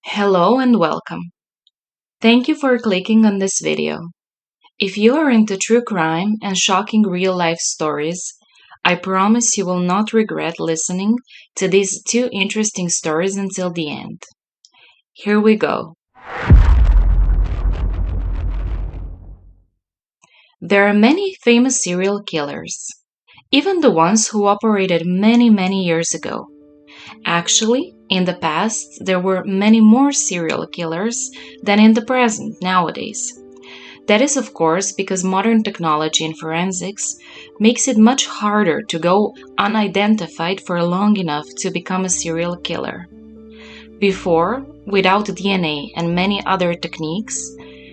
Hello and welcome. Thank you for clicking on this video. If you are into true crime and shocking real-life stories, I promise you will not regret listening to these two interesting stories until the end. Here we go. There are many famous serial killers, even the ones who operated many years ago. Actually, in the past, there were many more serial killers than in the present nowadays. That is, of course, because modern technology in forensics makes it much harder to go unidentified for long enough to become a serial killer. Before, without DNA and many other techniques,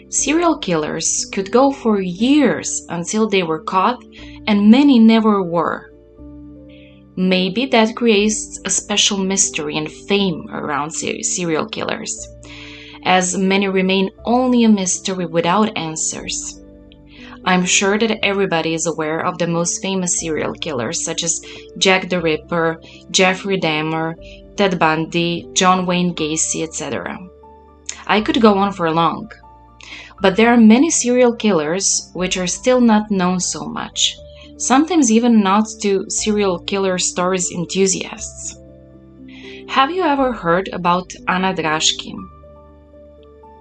serial killers could go for years until they were caught, and many never were. Maybe that creates a special mystery and fame around serial killers, as many remain only a mystery without answers. I'm sure that everybody is aware of the most famous serial killers such as Jack the Ripper, Jeffrey Dahmer, Ted Bundy, John Wayne Gacy, etc. I could go on for long, but there are many serial killers which are still not known so much. Sometimes even not to serial killer stories enthusiasts. Have you ever heard about Anna Drashkin?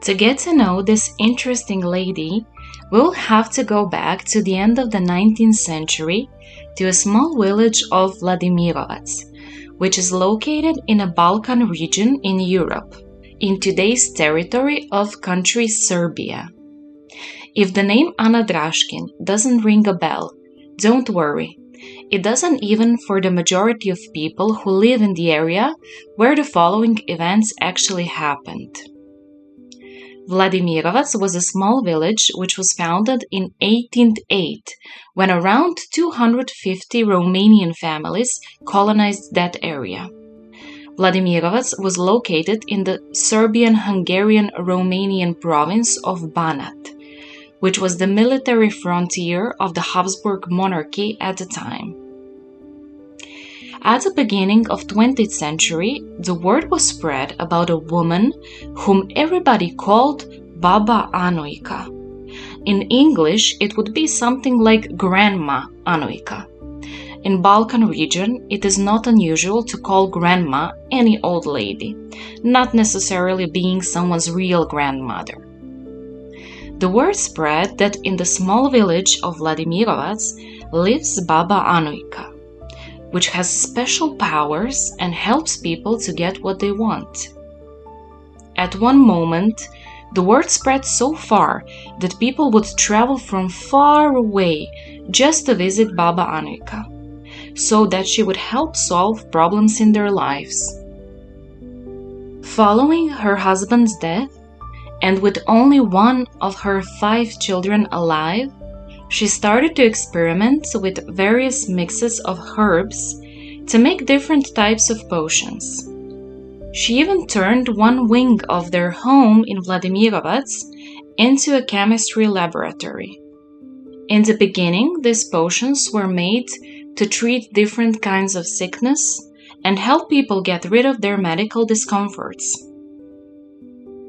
To get to know this interesting lady, we'll have to go back to the end of the 19th century to a small village of Vladimirovac, which is located in a Balkan region in Europe, in today's territory of country Serbia. If the name Anna Drashkin doesn't ring a bell, don't worry, it doesn't even for the majority of people who live in the area where the following events actually happened. Vladimirovac was a small village which was founded in 1808 when around 250 Romanian families colonized that area. Vladimirovac was located in the Serbian-Hungarian-Romanian province of Banat, which was the military frontier of the Habsburg monarchy at the time. At the beginning of 20th century, the word was spread about a woman whom everybody called Baba Anoika. In English, it would be something like Grandma Anoika. In Balkan region, it is not unusual to call grandma any old lady, not necessarily being someone's real grandmother. The word spread that in the small village of Vladimirovac lives Baba Anoika, which has special powers and helps people to get what they want. At one moment, the word spread so far that people would travel from far away just to visit Baba Anoika, so that she would help solve problems in their lives. Following her husband's death, and with only one of her 5 children alive, she started to experiment with various mixes of herbs to make different types of potions. She even turned one wing of their home in Vladimirovac into a chemistry laboratory. In the beginning, these potions were made to treat different kinds of sickness and help people get rid of their medical discomforts.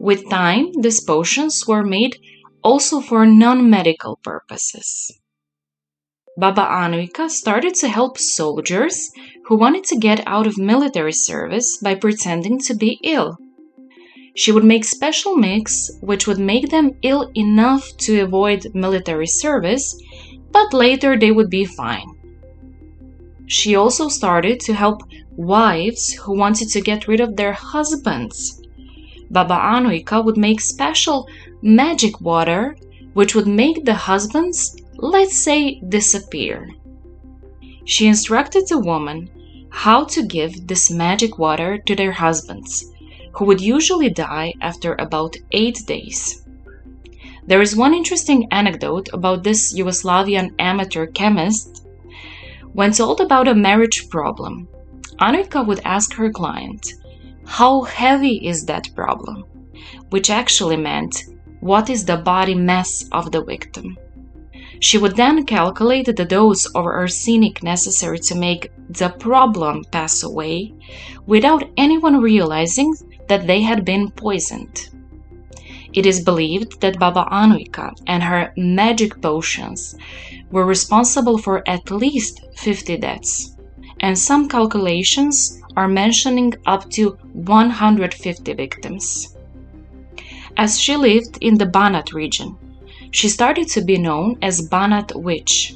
With time, these potions were made also for non-medical purposes. Baba Anoika started to help soldiers who wanted to get out of military service by pretending to be ill. She would make special mix which would make them ill enough to avoid military service, but later they would be fine. She also started to help wives who wanted to get rid of their husbands. Baba Anoika would make special magic water which would make the husbands, let's say, disappear. She instructed the woman how to give this magic water to their husbands, who would usually die after about 8 days. There is one interesting anecdote about this Yugoslavian amateur chemist. When told about a marriage problem, Anoika would ask her client, "How heavy is that problem?" which actually meant, "What is the body mass of the victim?" She would then calculate the dose of arsenic necessary to make the problem pass away without anyone realizing that they had been poisoned. It is believed that Baba Anuika and her magic potions were responsible for at least 50 deaths, and some calculations are mentioning up to 150 victims. As she lived in the Banat region, she started to be known as Banat Witch.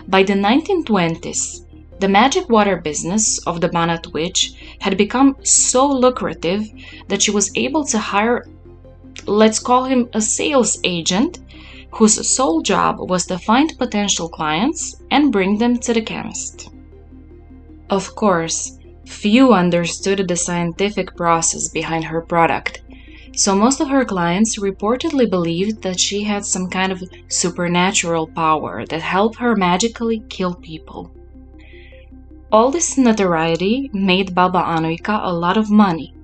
By the 1920s, the magic water business of the Banat Witch had become so lucrative that she was able to hire, let's call him a sales agent, whose sole job was to find potential clients and bring them to the chemist. Of course, few understood the scientific process behind her product, so most of her clients reportedly believed that she had some kind of supernatural power that helped her magically kill people. All this notoriety made Baba Anuika a lot of money,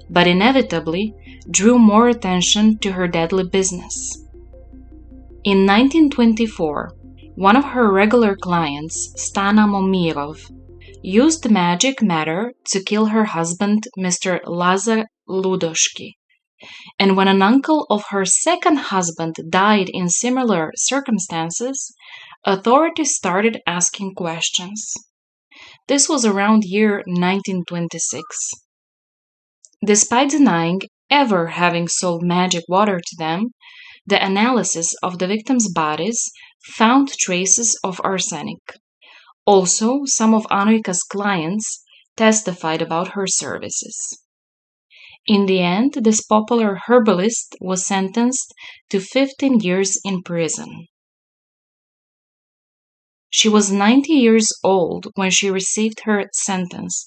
but inevitably drew more attention to her deadly business. In 1924, one of her regular clients, Stana Momirov, used magic matter to kill her husband, Mr. Lazar Ludoshki. And when an uncle of her second husband died in similar circumstances, authorities started asking questions. This was around year 1926. Despite denying ever having sold magic water to them, the analysis of the victims' bodies found traces of arsenic. Also, some of Anuika's clients testified about her services. In the end, this popular herbalist was sentenced to 15 years in prison. She was 90 years old when she received her sentence.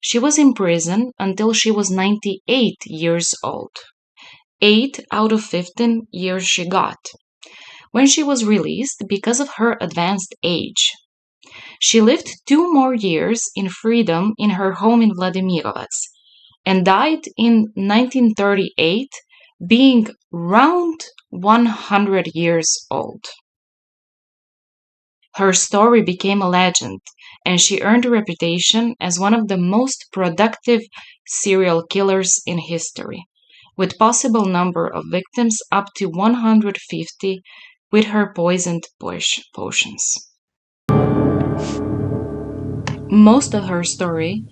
She was in prison until she was 98 years old. 8 out of 15 years she got, when she was released because of her advanced age. She lived 2 more years in freedom in her home in Vladimirovats, and died in 1938, being around 100 years old. Her story became a legend, and she earned a reputation as one of the most productive serial killers in history, with possible number of victims up to 150 with her poisoned potions. Most of her story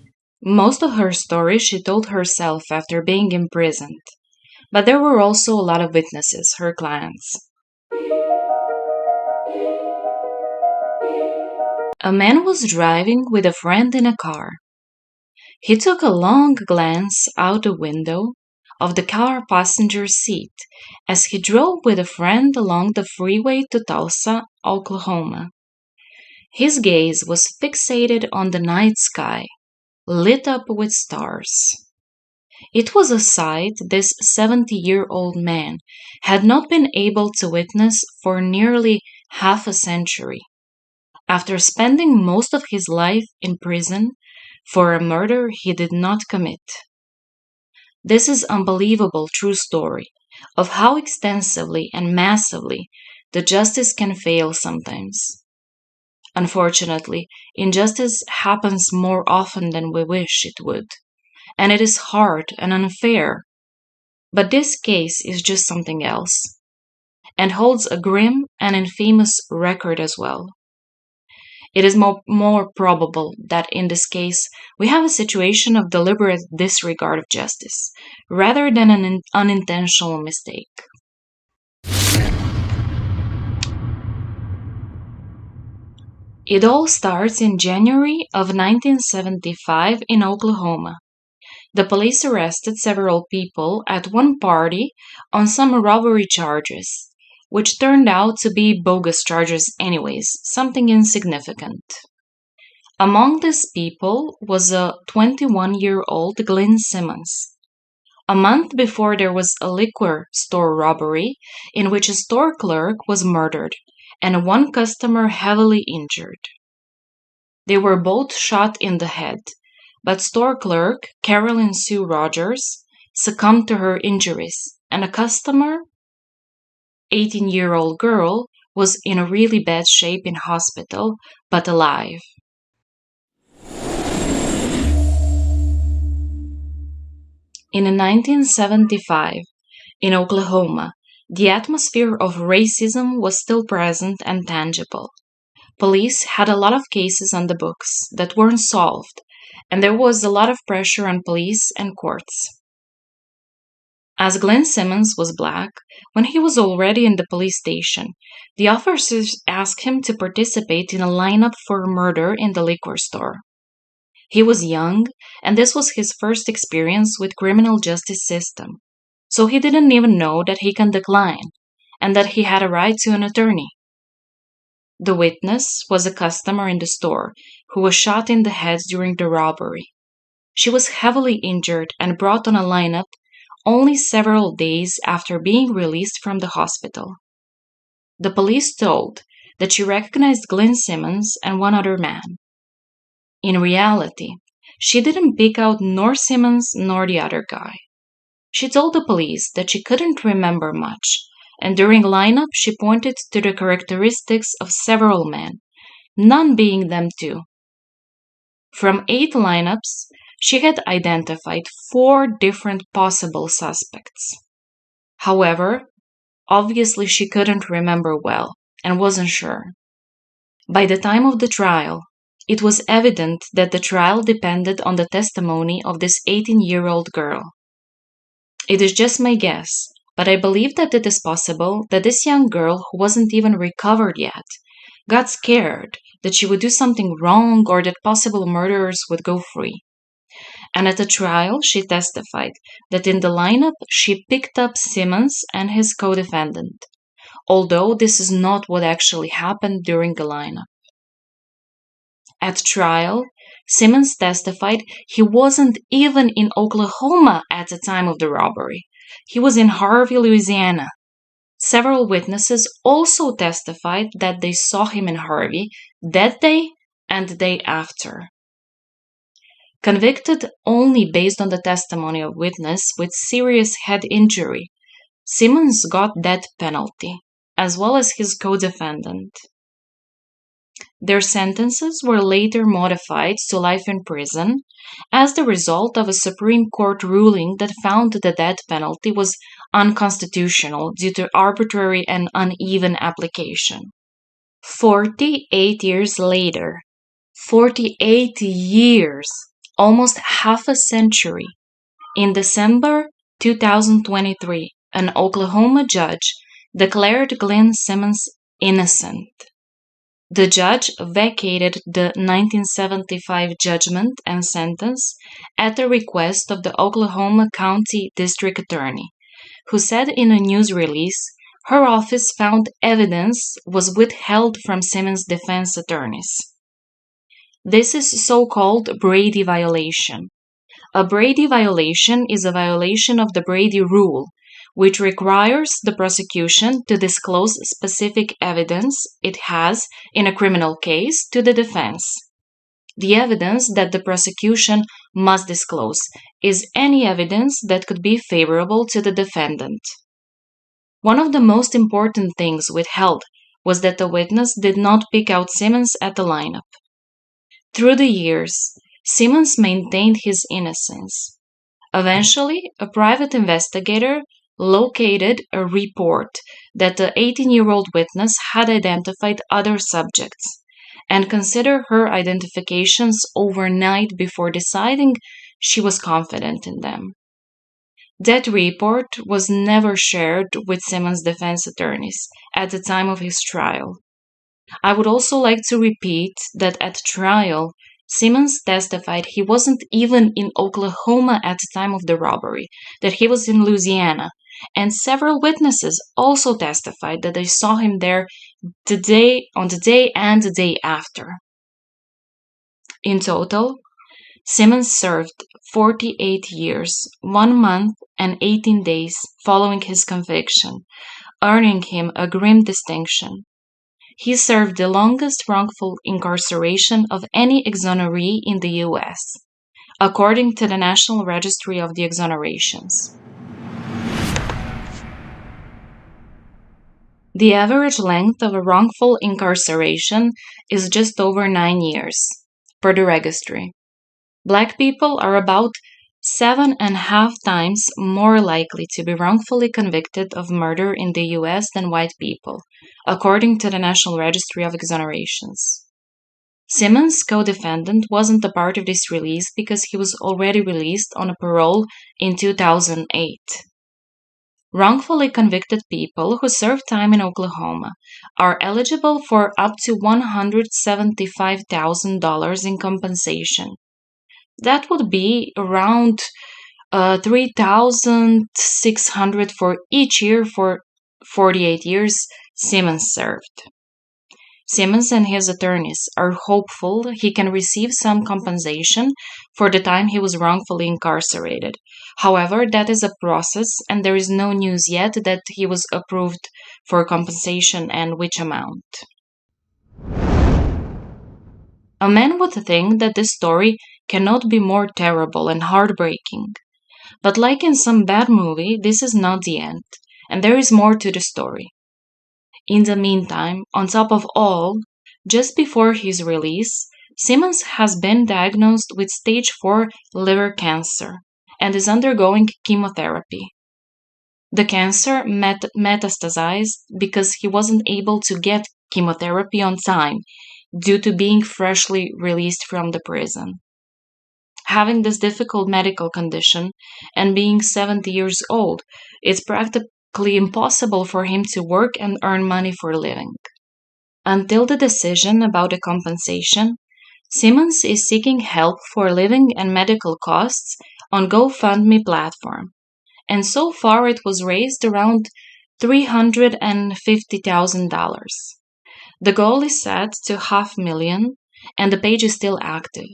she told herself after being imprisoned, but there were also a lot of witnesses, her clients. A man was driving with a friend in a car. He took a long glance out the window of the car passenger seat as he drove with a friend along the freeway to Tulsa, Oklahoma. His gaze was fixated on the night sky, lit up with stars. It was a sight this 70-year-old man had not been able to witness for nearly half a century, after spending most of his life in prison for a murder he did not commit. This is unbelievable true story of how extensively and massively the justice can fail sometimes. Unfortunately, injustice happens more often than we wish it would, and it is hard and unfair. But this case is just something else, and holds a grim and infamous record as well. It is more probable that in this case we have a situation of deliberate disregard of justice, rather than an unintentional mistake. It all starts in January of 1975 in Oklahoma. The police arrested several people at one party on some robbery charges, which turned out to be bogus charges anyways, something insignificant. Among these people was a 21-year-old Glenn Simmons. A month before, there was a liquor store robbery in which a store clerk was murdered and one customer heavily injured. They were both shot in the head, but store clerk Carolyn Sue Rogers succumbed to her injuries, and a customer, 18-year-old girl, was in a really bad shape in hospital, but alive. In 1975, in Oklahoma, the atmosphere of racism was still present and tangible. Police had a lot of cases on the books that weren't solved, and there was a lot of pressure on police and courts. As Glenn Simmons was black, when he was already in the police station, the officers asked him to participate in a lineup for a murder in the liquor store. He was young, and this was his first experience with criminal justice system, so he didn't even know that he can decline, and that he had a right to an attorney. The witness was a customer in the store who was shot in the head during the robbery. She was heavily injured and brought on a lineup only several days after being released from the hospital. The police told that she recognized Glenn Simmons and one other man. In reality, she didn't pick out nor Simmons nor the other guy. She told the police that she couldn't remember much, and during lineup she pointed to the characteristics of several men, none being them too. From 8 lineups, she had identified 4 different possible suspects. However, obviously she couldn't remember well and wasn't sure. By the time of the trial, it was evident that the trial depended on the testimony of this 18-year-old girl. It is just my guess, but I believe that it is possible that this young girl, who wasn't even recovered yet, got scared that she would do something wrong or that possible murderers would go free. And at the trial, she testified that in the lineup she picked up Simmons and his co-defendant, although this is not what actually happened during the lineup. At trial, Simmons testified he wasn't even in Oklahoma at the time of the robbery. He was in Harvey, Louisiana. Several witnesses also testified that they saw him in Harvey that day and the day after. Convicted only based on the testimony of witness with serious head injury, Simmons got death penalty, as well as his co-defendant. Their sentences were later modified to life in prison as the result of a Supreme Court ruling that found the death penalty was unconstitutional due to arbitrary and uneven application. 48 years later, 48 years, almost half a century, in December 2023, an Oklahoma judge declared Glenn Simmons innocent. The judge vacated the 1975 judgment and sentence at the request of the Oklahoma County District Attorney, who said in a news release her office found evidence was withheld from Simmons' defense attorneys. This is so-called Brady violation. A Brady violation is a violation of the Brady Rule, which requires the prosecution to disclose specific evidence it has in a criminal case to the defense. The evidence that the prosecution must disclose is any evidence that could be favorable to the defendant. One of the most important things withheld was that the witness did not pick out Simmons at the lineup. Through the years, Simmons maintained his innocence. Eventually, a private investigator located a report that the 18-year-old witness had identified other subjects and considered her identifications overnight before deciding she was confident in them. That report was never shared with Simmons' defense attorneys at the time of his trial. I would also like to repeat that at trial, Simmons testified he wasn't even in Oklahoma at the time of the robbery, that he was in Louisiana, and several witnesses also testified that they saw him there on the day and the day after. In total, Simmons served 48 years, 1 month, and 18 days following his conviction, earning him a grim distinction. He served the longest wrongful incarceration of any exoneree in the U.S., according to the National Registry of the Exonerations. 。 . 。 . 。 . 。 . 。 . 。 . 。 . 。 . 。 . 。 . 。 . 。 . 。 . 。 . 。 . 。 . 。 。 . 。 。 . 。 . 。 。 . 。 . 。 。 . 。 。 . 。 . 。 . The average length of a wrongful incarceration is just over 9 years, per the registry. Black people are about 7.5 times more likely to be wrongfully convicted of murder in the US than white people, according to the National Registry of Exonerations. Simmons' co-defendant wasn't a part of this release because he was already released on a parole in 2008. Wrongfully convicted people who serve time in Oklahoma are eligible for up to $175,000 in compensation. That would be around 3,600 for each year for 48 years Simmons served. Simmons and his attorneys are hopeful he can receive some compensation for the time he was wrongfully incarcerated. However, that is a process, and there is no news yet that he was approved for compensation and which amount. A man would think that this story cannot be more terrible and heartbreaking. But like in some bad movie, this is not the end, and there is more to the story. In the meantime, on top of all, just before his release, Simmons has been diagnosed with stage 4 liver cancer and is undergoing chemotherapy. The cancer metastasized because he wasn't able to get chemotherapy on time due to being freshly released from the prison. Having this difficult medical condition and being 70 years old, it's practically impossible for him to work and earn money for a living. Until the decision about the compensation, Simmons is seeking help for living and medical costs on GoFundMe platform, and so far it was raised around $350,000. The goal is set to $500,000, and the page is still active.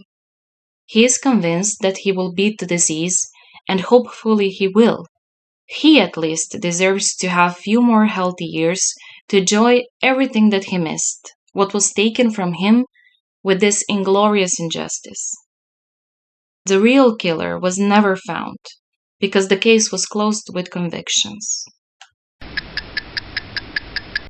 He is convinced that he will beat the disease, and hopefully he will. He at least deserves to have few more healthy years to enjoy everything that he missed, what was taken from him with this inglorious injustice. The real killer was never found, because the case was closed with convictions.